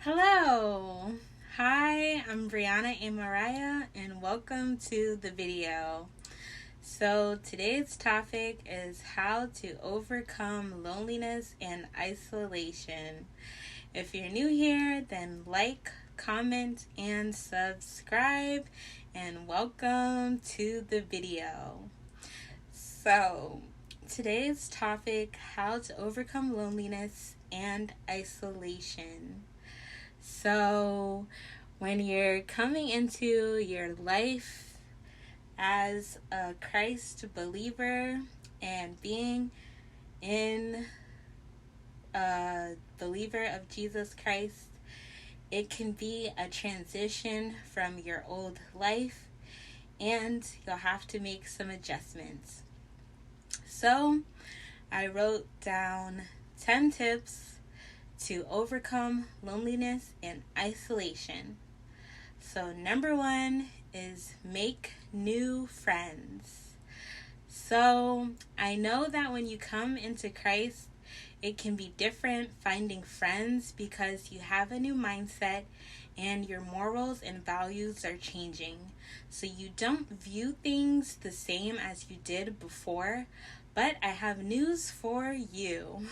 Hello. Hi, I'm Brianna A. Mariah, and welcome to the video. So today's topic is how to overcome loneliness and isolation. If you're new here, then like, comment, and subscribe, and welcome to the video. So today's topic, how to overcome loneliness and isolation. So, when you're coming into your life as a Christ believer and being in a believer of Jesus Christ, it can be a transition from your old life and you'll have to make some adjustments. So, I wrote down 10 tips to overcome loneliness and isolation. So, number one is make new friends. So, I know that when you come into Christ, it can be different finding friends because you have a new mindset and your morals and values are changing. So, you don't view things the same as you did before, but I have news for you.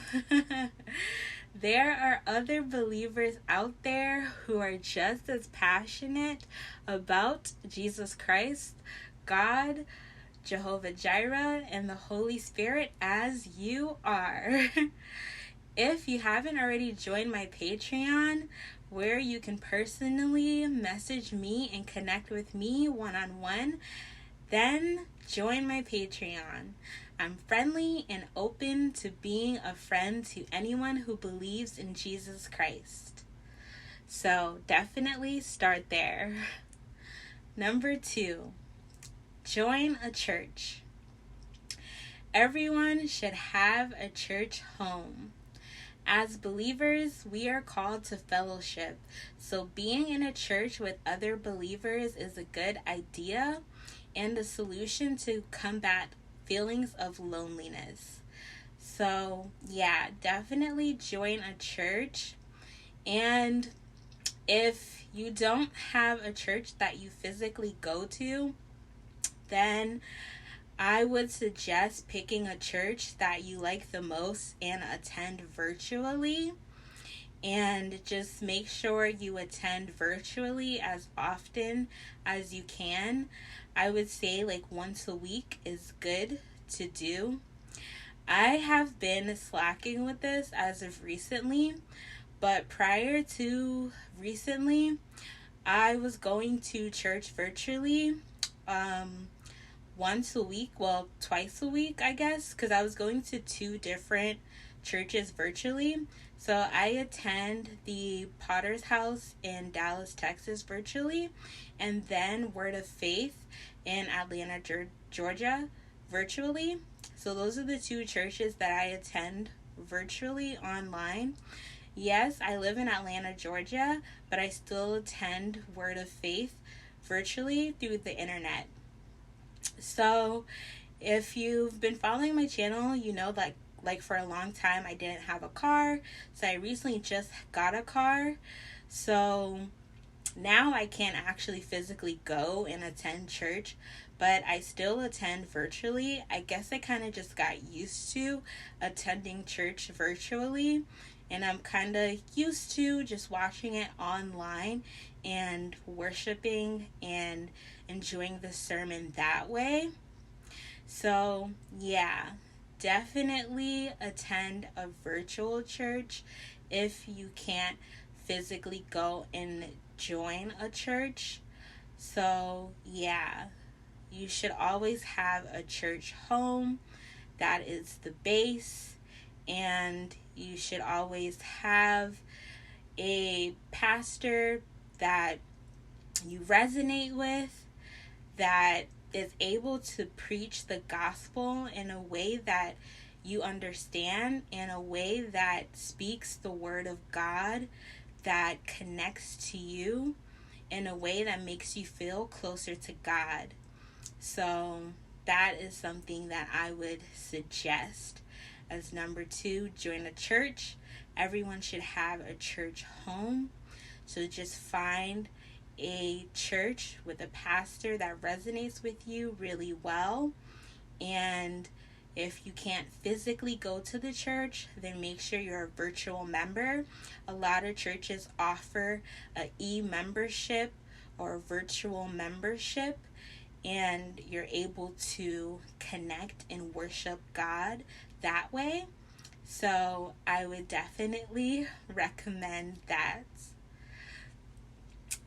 There are other believers out there who are just as passionate about Jesus Christ, God, Jehovah Jireh, and the Holy Spirit as you are. If you haven't already joined my Patreon, where you can personally message me and connect with me one-on-one, then join my Patreon. I'm friendly and open to being a friend to anyone who believes in Jesus Christ. So definitely start there. Number two, join a church. Everyone should have a church home. As believers, we are called to fellowship. So being in a church with other believers is a good idea and a solution to combat feelings of loneliness. So, yeah, definitely join a church. And if you don't have a church that you physically go to, then I would suggest picking a church that you like the most and attend virtually. And just make sure you attend virtually as often as you can. I would say like once a week is good to do. I have been slacking with this as of recently, but prior to recently, I was going to church virtually once a week, well, twice a week, I guess, because I was going to two different churches virtually. So I attend the Potter's House in Dallas, Texas virtually, and then Word of Faith in Atlanta, Georgia virtually. So those are the two churches that I attend virtually online. Yes, I live in Atlanta, Georgia, but I still attend Word of Faith virtually through the internet. So if you've been following my channel, you know that like for a long time I didn't have a car. So I recently just got a car. So now I can't actually physically go and attend church, but I still attend virtually. I guess I kind of just got used to attending church virtually, and I'm kind of used to just watching it online and worshiping and enjoying the sermon that way. So, yeah, definitely attend a virtual church if you can't physically go and join a church. So, yeah, you should always have a church home. That is the base. And you should always have a pastor that you resonate with, that is able to preach the gospel in a way that you understand, in a way that speaks the word of God, that connects to you in a way that makes you feel closer to God. So that is something that I would suggest. As number two, join a church. Everyone should have a church home. So just find a church with a pastor that resonates with you really well. And if you can't physically go to the church, then make sure you're a virtual member. A lot of churches offer a e-membership or a virtual membership, and you're able to connect and worship God that way. So I would definitely recommend that.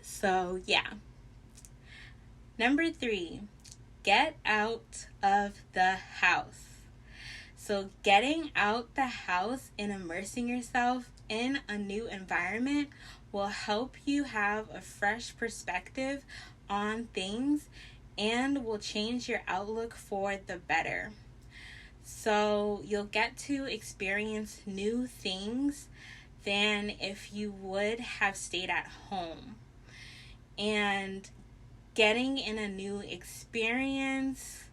So yeah. Number 3, get out of the house. So getting out the house and immersing yourself in a new environment will help you have a fresh perspective on things and will change your outlook for the better. So you'll get to experience new things than if you would have stayed at home. And getting in a new experience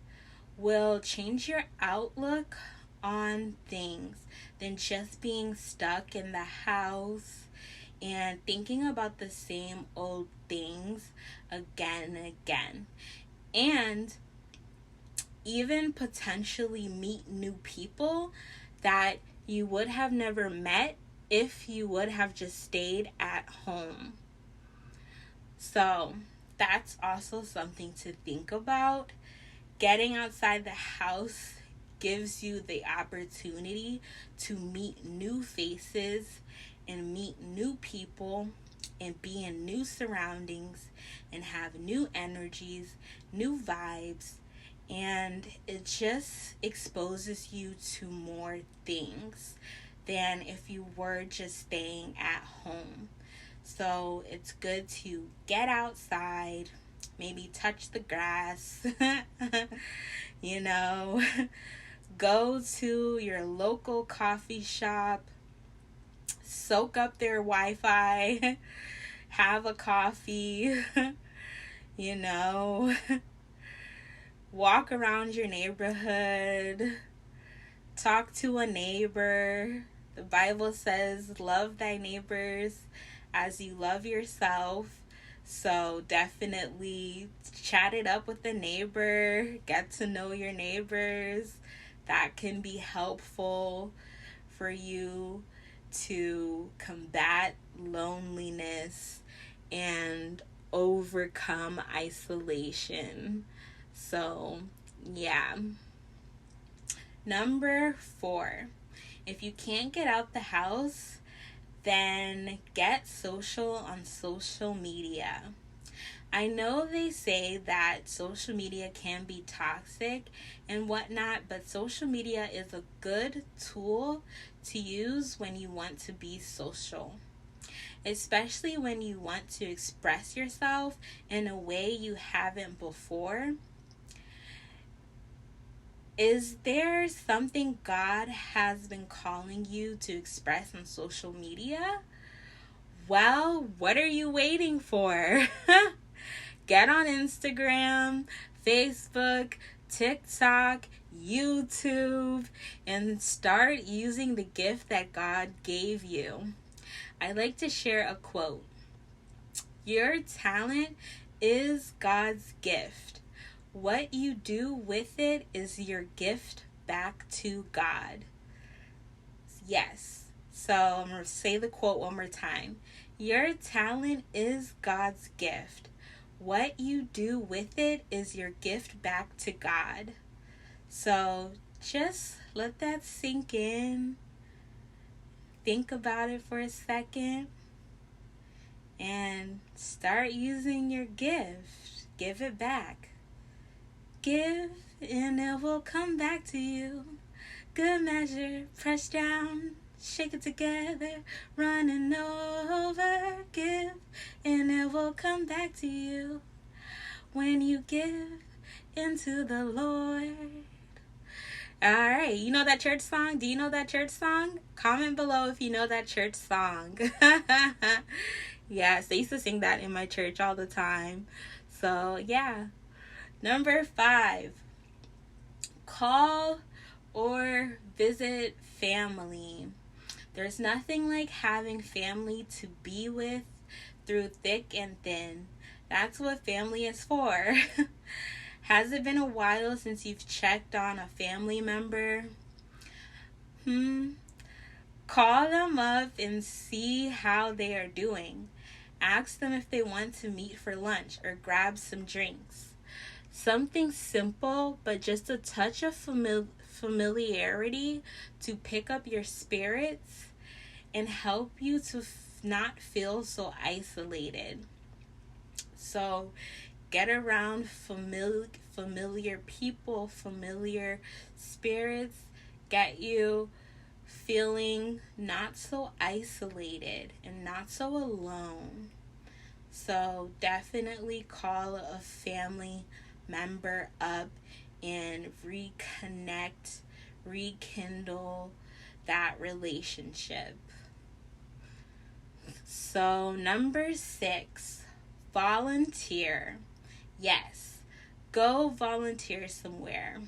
will change your outlook on things than just being stuck in the house and thinking about the same old things again and again. And even potentially meet new people that you would have never met if you would have just stayed at home. So that's also something to think about. Getting outside the house gives you the opportunity to meet new faces and meet new people and be in new surroundings and have new energies, new vibes, and it just exposes you to more things than if you were just staying at home. So it's good to get outside, maybe touch the grass, go to your local coffee shop, soak up their Wi-Fi, have a coffee, walk around your neighborhood, talk to a neighbor. The Bible says, love thy neighbors as you love yourself. So definitely chat it up with the neighbor, get to know your neighbors. That can be helpful for you to combat loneliness and overcome isolation. So, yeah. Number 4, if you can't get out the house, then get social on social media. I know they say that social media can be toxic and whatnot, but social media is a good tool to use when you want to be social, especially when you want to express yourself in a way you haven't before. Is there something God has been calling you to express on social media? Well, what are you waiting for? Get on Instagram, Facebook, TikTok, YouTube, and start using the gift that God gave you. I like to share a quote. Your talent is God's gift. What you do with it is your gift back to God. Yes. So I'm going to say the quote one more time. Your talent is God's gift. What you do with it is your gift back to God. So just let that sink in. Think about it for a second. And start using your gift. Give it back. Give and it will come back to you. Good measure, press down, shake it together, running over. Give and it will come back to you when you give into the Lord. Alright, you know that church song? Do you know that church song? Comment below if you know that church song. Yes, they used to sing that in my church all the time. So yeah. Number 5, call or visit family. There's nothing like having family to be with through thick and thin. That's what family is for. Has it been a while since you've checked on a family member? Call them up and see how they are doing. Ask them if they want to meet for lunch or grab some drinks. Something simple, but just a touch of familiarity to pick up your spirits and help you to not feel so isolated. So get around familiar people, familiar spirits, get you feeling not so isolated and not so alone. So definitely call a family member up and reconnect, rekindle that relationship. So number 6, volunteer. Yes, go volunteer somewhere.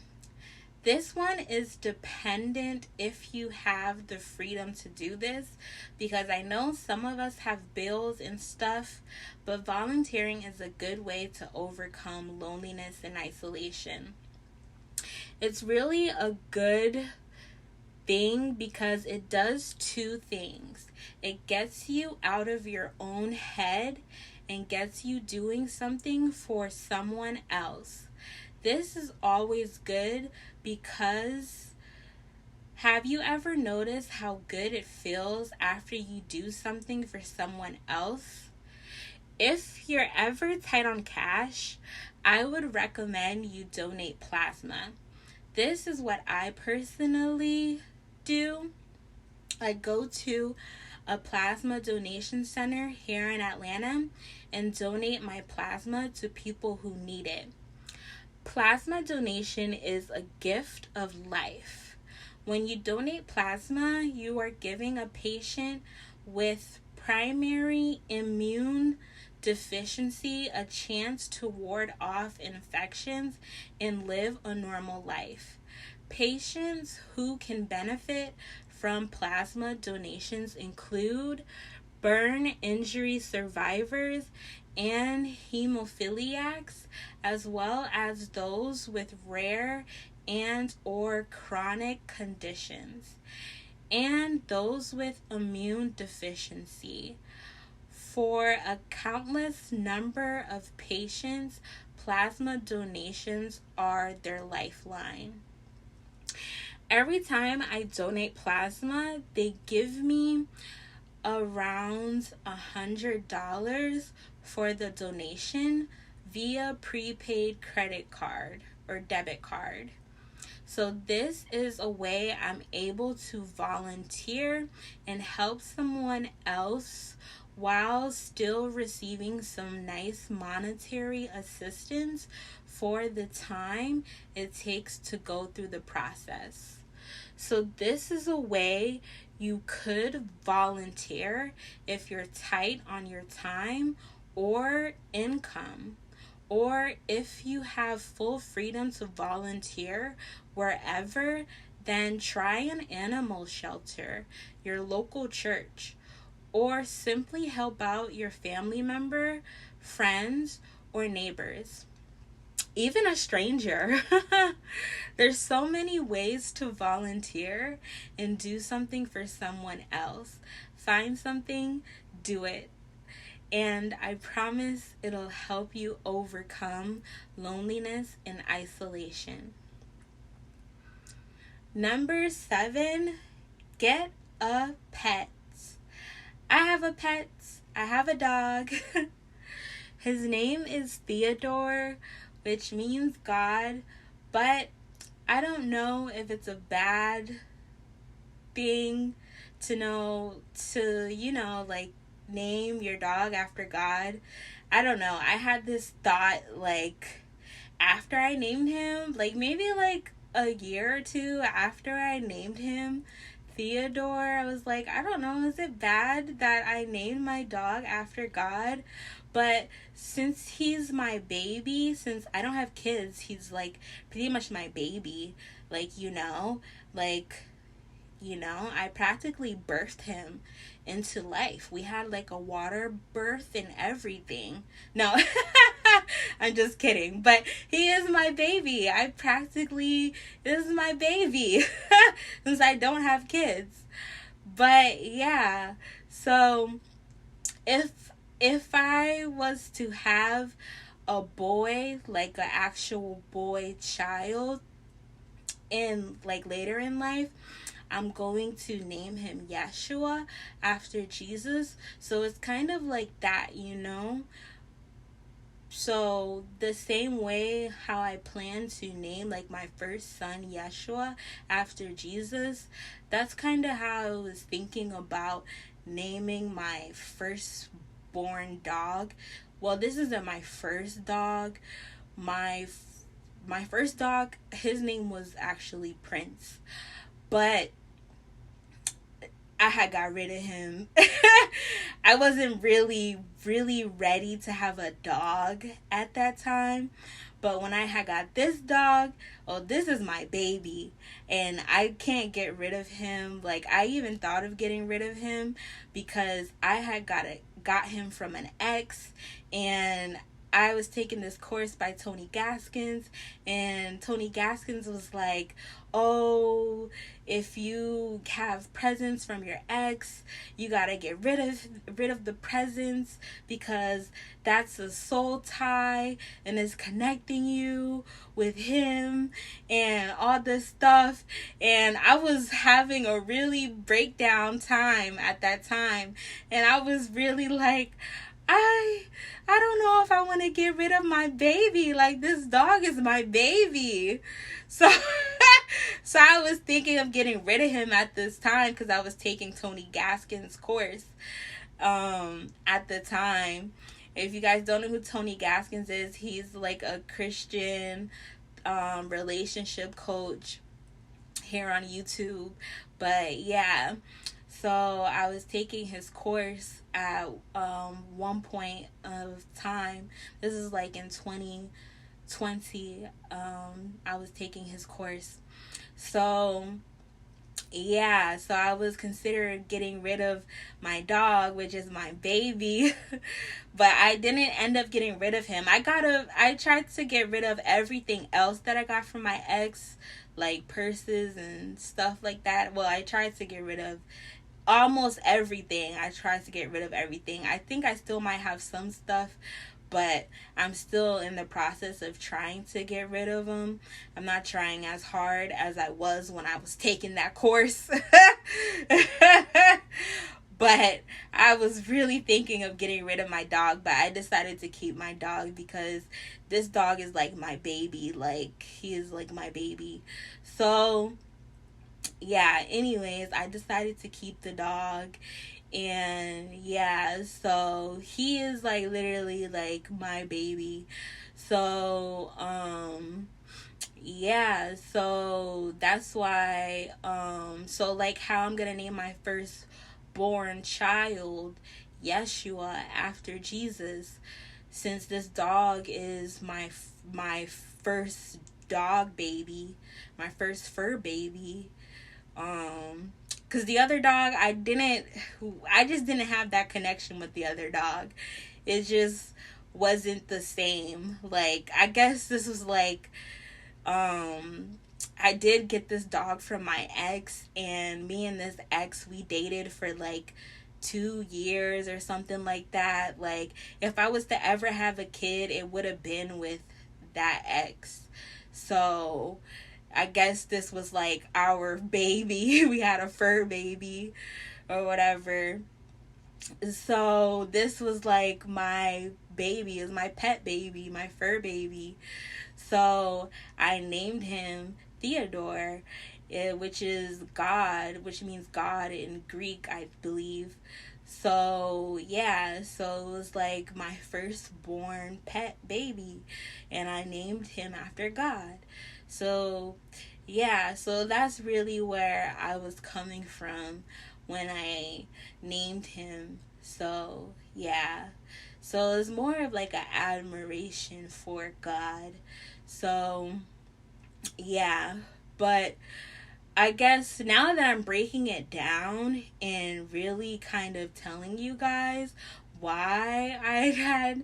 This one is dependent if you have the freedom to do this, because I know some of us have bills and stuff, but volunteering is a good way to overcome loneliness and isolation. It's really a good thing because it does 2 things. It gets you out of your own head and gets you doing something for someone else. This is always good because have you ever noticed how good it feels after you do something for someone else? If you're ever tight on cash, I would recommend you donate plasma. This is what I personally do. I go to a plasma donation center here in Atlanta and donate my plasma to people who need it. Plasma donation is a gift of life. When you donate plasma, you are giving a patient with primary immune deficiency a chance to ward off infections and live a normal life. Patients who can benefit from plasma donations include burn injury survivors and hemophiliacs, as well as those with rare and or chronic conditions, and those with immune deficiency. For a countless number of patients, plasma donations are their lifeline. Every time I donate plasma, they give me around $100 for the donation via prepaid credit card or debit card. So this is a way I'm able to volunteer and help someone else while still receiving some nice monetary assistance for the time it takes to go through the process. So this is a way you could volunteer if you're tight on your time or income, or if you have full freedom to volunteer wherever, then try an animal shelter, your local church, or simply help out your family member, friends, or neighbors. Even a stranger. There's so many ways to volunteer and do something for someone else. Find something, do it. And I promise it'll help you overcome loneliness and isolation. Number 7, get a pet. I have a pet. I have a dog. His name is Theodore, which means God, but I don't know if it's a bad thing to name your dog after God. I don't know. I had this thought, after I named him, maybe a year or 2 after I named him Theodore, I was like, I don't know, is it bad that I named my dog after God? But since he's my baby, since I don't have kids, he's pretty much my baby. I practically birthed him into life. We had like a water birth and everything. No, I'm just kidding. But he is my baby. This is my baby since I don't have kids. But yeah, so if I was to have a boy, like an actual boy child, in like later in life, I'm going to name him Yeshua after Jesus. So it's kind of like that, you know? So the same way how I plan to name like my first son Yeshua after Jesus, that's kind of how I was thinking about naming my firstborn dog. Well, this isn't my first dog. My first dog, his name was actually Prince. But I had got rid of him. I wasn't really ready to have a dog at that time. But when I had got this dog, oh, this is my baby. And I can't get rid of him. Like, I even thought of getting rid of him because I had got him from an ex. And I was taking this course by Tony Gaskins. And Tony Gaskins was like, oh, if you have presents from your ex, you gotta get rid of the presents because that's a soul tie and it's connecting you with him and all this stuff. And I was having a really breakdown time at that time, and I was really like, I don't know if I want to get rid of my baby. Like, this dog is my baby. So so I was thinking of getting rid of him at this time because I was taking Tony Gaskins' course at the time. If you guys don't know who Tony Gaskins is, he's like a Christian relationship coach here on YouTube. But yeah, so I was taking his course at one point of time. This is like in 2020. I was taking his course. So yeah, so I was considering getting rid of my dog, which is my baby. But I didn't end up getting rid of him. I tried to get rid of everything else that I got from my ex, like purses and stuff like that. Well, I tried to get rid of almost everything. I tried to get rid of everything. I think I still might have some stuff, but I'm still in the process of trying to get rid of them. I'm not trying as hard as I was when I was taking that course. But I was really thinking of getting rid of my dog, but I decided to keep my dog because this dog is like my baby. Like, he is like my baby. So yeah, anyways, I decided to keep the dog. And yeah, so he is like literally like my baby. So yeah, so that's why so like how I'm gonna name my firstborn child Yeshua after Jesus, since this dog is my first dog baby, my first fur baby. Because the other dog, I just didn't have that connection with the other dog. It just wasn't the same. Like, I guess this was like, I did get this dog from my ex, and me and this ex, we dated for like 2 years or something like that. Like, if I was to ever have a kid, it would have been with that ex. So I guess this was like our baby. We had a fur baby or whatever. So this was like my baby. It was my pet baby, my fur baby. So I named him Theodore, which is God, which means God in Greek, I believe. So yeah, so it was like my firstborn pet baby, and I named him after God. So yeah, so that's really where I was coming from when I named him. So yeah, so it's more of like an admiration for God. So yeah, but I guess now that I'm breaking it down and really kind of telling you guys why I had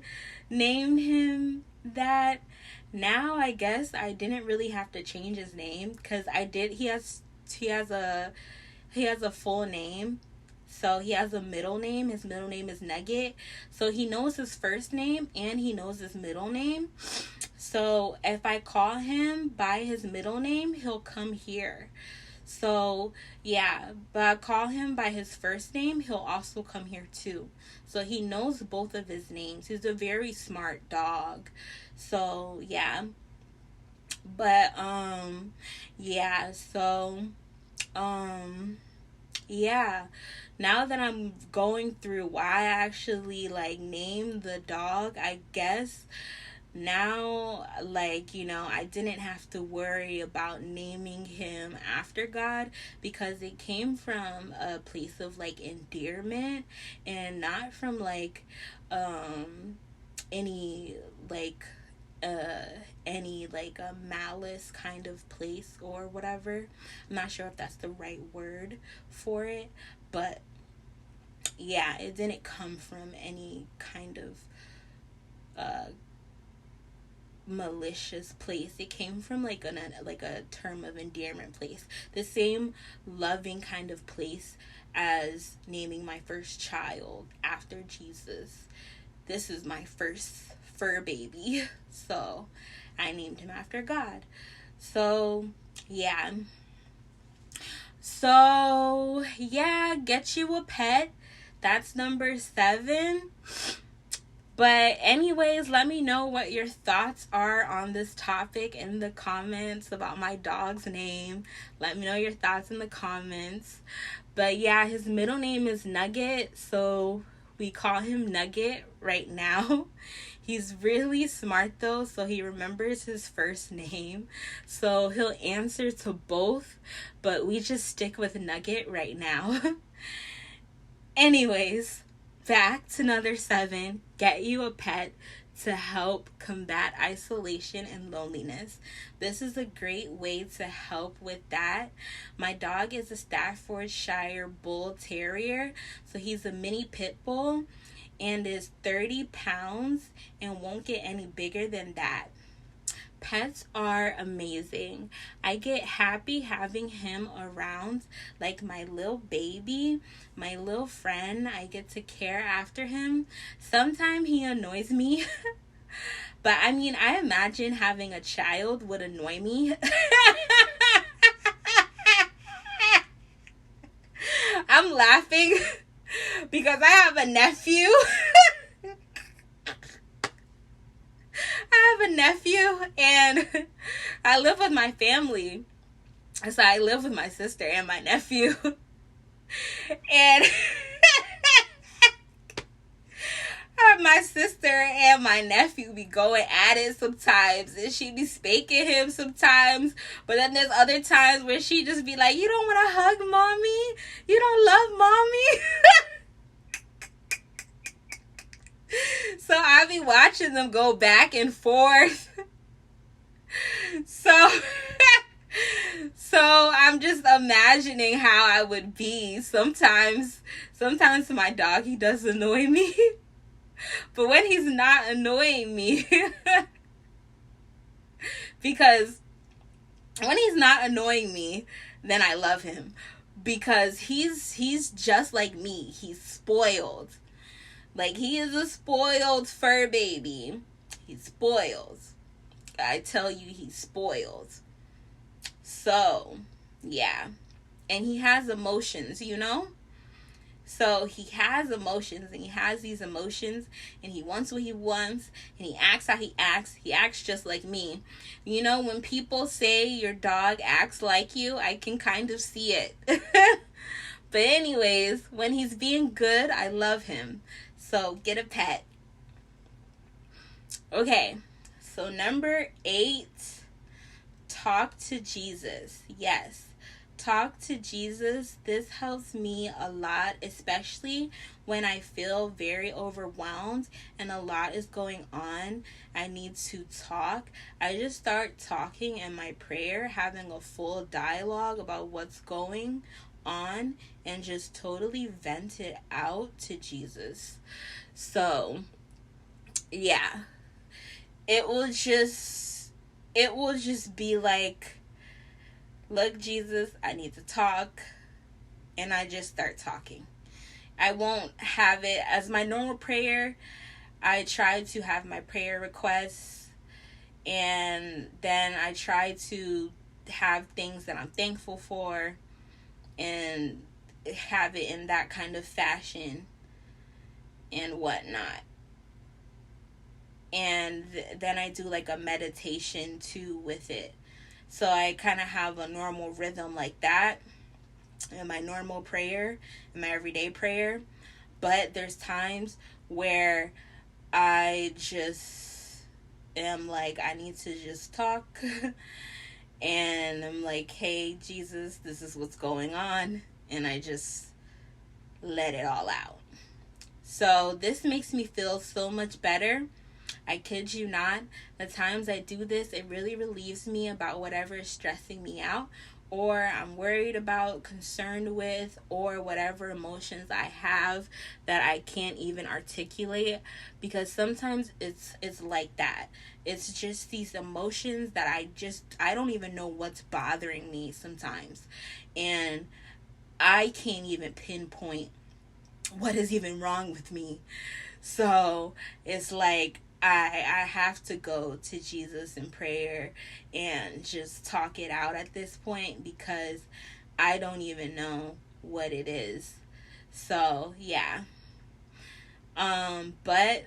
named him that, now I guess I didn't really have to change his name, because I did. He has a he has a full name. So he has a middle name. His middle name is Nugget. So he knows his first name and he knows his middle name. So if I call him by his middle name, he'll come here. So yeah, but I call him by his first name, he'll also come here too. So he knows both of his names. He's a very smart dog. So yeah. But yeah, so yeah, now that I'm going through why I actually like named the dog, I guess now, like, I didn't have to worry about naming him after God, because it came from a place of like endearment, and not from like any like any like a malice kind of place or whatever. I'm not sure if that's the right word for it, but yeah, it didn't come from any kind of malicious place. It came from like a term of endearment place, the same loving kind of place as naming my first child after Jesus. This is my first fur baby, so I named him after God. So yeah, get you a pet. That's number 7. But anyways, let me know what your thoughts are on this topic in the comments about my dog's name. Let me know your thoughts in the comments. But yeah, his middle name is Nugget, so we call him Nugget right now. He's really smart though, so he remembers his first name. So he'll answer to both, but we just stick with Nugget right now. Anyways, back to number 7, get you a pet to help combat isolation and loneliness. This is a great way to help with that. My dog is a Staffordshire Bull Terrier, so he's a mini pit bull and is 30 pounds and won't get any bigger than that. Pets are amazing. I get happy having him around, like my little baby, my little friend. I get to care after him. Sometimes he annoys me, but I mean, I imagine having a child would annoy me. I'm laughing because I have a nephew. I have a nephew and I live with my family. So I live with my sister and my nephew. And my sister and my nephew be going at it sometimes, and she be spanking him sometimes. But then there's other times where she just be like, "You don't want to hug mommy? You don't love mommy?" So I be watching them go back and forth. So I'm just imagining how I would be. Sometimes my dog, he does annoy me. But when he's not annoying me, because when he's not annoying me, then I love him. Because he's just like me. He's spoiled. Like, he is a spoiled fur baby. He's spoiled. I tell you, he's spoiled. So, yeah. And he has emotions, So he has emotions, and he has these emotions, and he wants what he wants, and he acts how he acts. He acts just like me. When people say your dog acts like you, I can kind of see it. But anyways, when he's being good, I love him. So get a pet. Okay, so number 8, talk to Jesus. Yes, talk to Jesus. This helps me a lot, especially when I feel very overwhelmed and a lot is going on. I need to talk. I just start talking in my prayer, having a full dialogue about what's going on, and just totally vent it out to Jesus. So, yeah. It will just be like, look, Jesus, I need to talk. And I just start talking. I won't have it as my normal prayer. I try to have my prayer requests. And then I try to have things that I'm thankful for. And have it in that kind of fashion. And whatnot. And then I do like a meditation too with it. So I kind of have a normal rhythm like that in my normal prayer, in my everyday prayer. But there's times where I just am like, I need to just talk. And I'm like, hey, Jesus, this is what's going on. And I just let it all out. So this makes me feel so much better. I kid you not, the times I do this, it really relieves me about whatever is stressing me out, or I'm worried about, concerned with, or whatever emotions I have that I can't even articulate, because sometimes it's like that. It's just these emotions that I don't even know what's bothering me sometimes, and I can't even pinpoint what is even wrong with me. So it's like I have to go to Jesus in prayer and just talk it out at this point, because I don't even know what it is. So yeah. But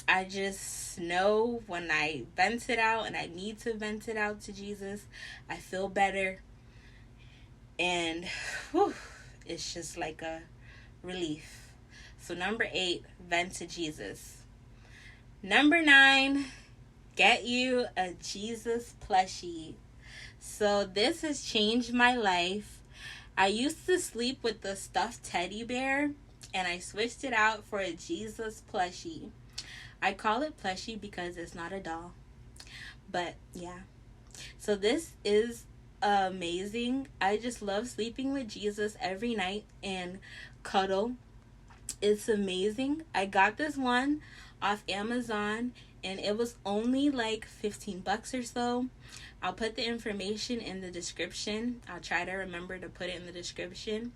I just know when I vent it out, and I need to vent it out to Jesus, I feel better. And whew, it's just like a relief. So number 8, vent to Jesus. Number 9, get you a Jesus plushie. So this has changed my life. I used to sleep with the stuffed teddy bear, and I switched it out for a Jesus plushie. I call it plushie because it's not a doll. But yeah. So this is amazing. I just love sleeping with Jesus every night and cuddle. It's amazing. I got this one off Amazon, and it was only like $15 or so. I'll put the information in the description. I'll try to remember to put it in the description.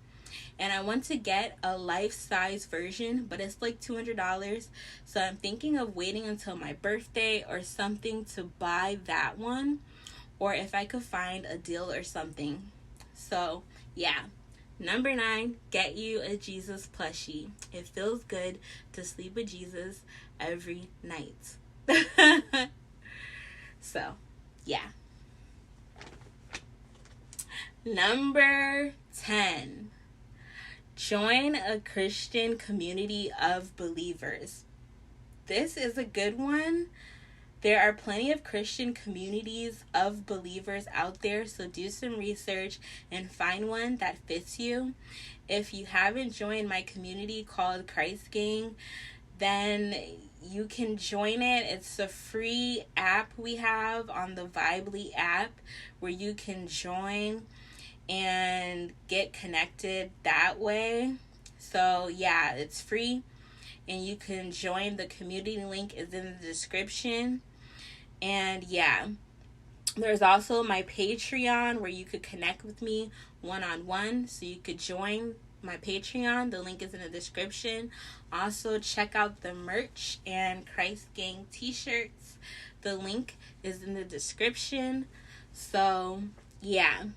And I want to get a life-size version, but it's like $200. So I'm thinking of waiting until my birthday or something to buy that one, or if I could find a deal or something. So yeah. Number 9, get you a Jesus plushie. It feels good to sleep with Jesus every night. So, yeah. Number 10, join a Christian community of believers. This is a good one. There are plenty of Christian communities of believers out there, so do some research and find one that fits you. If you haven't joined my community called Christ Gang, then you can join it. It's a free app we have on the Vibely app where you can join and get connected that way. So yeah, it's free, and you can join. The community link is in the description. And yeah, there's also my Patreon where you could connect with me one-on-one. So you could join my Patreon. The link is in the description. Also, check out the merch and Christ Gang t-shirts. The link is in the description. So yeah.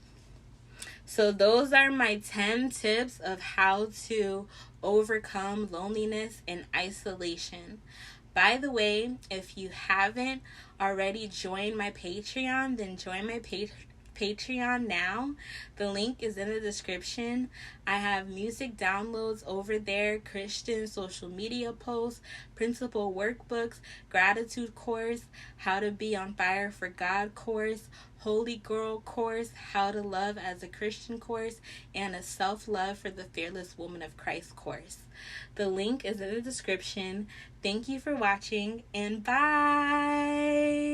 So those are my 10 tips of how to overcome loneliness and isolation. By the way, if you haven't already joined my Patreon, then join my Patreon now. The link is in the description. I have music downloads over there, Christian social media posts, principal workbooks, gratitude course, how to be on fire for God course, Holy Girl course, how to love as a Christian course, and a self-love for the fearless woman of Christ course. The link is in the description. Thank you for watching, and bye!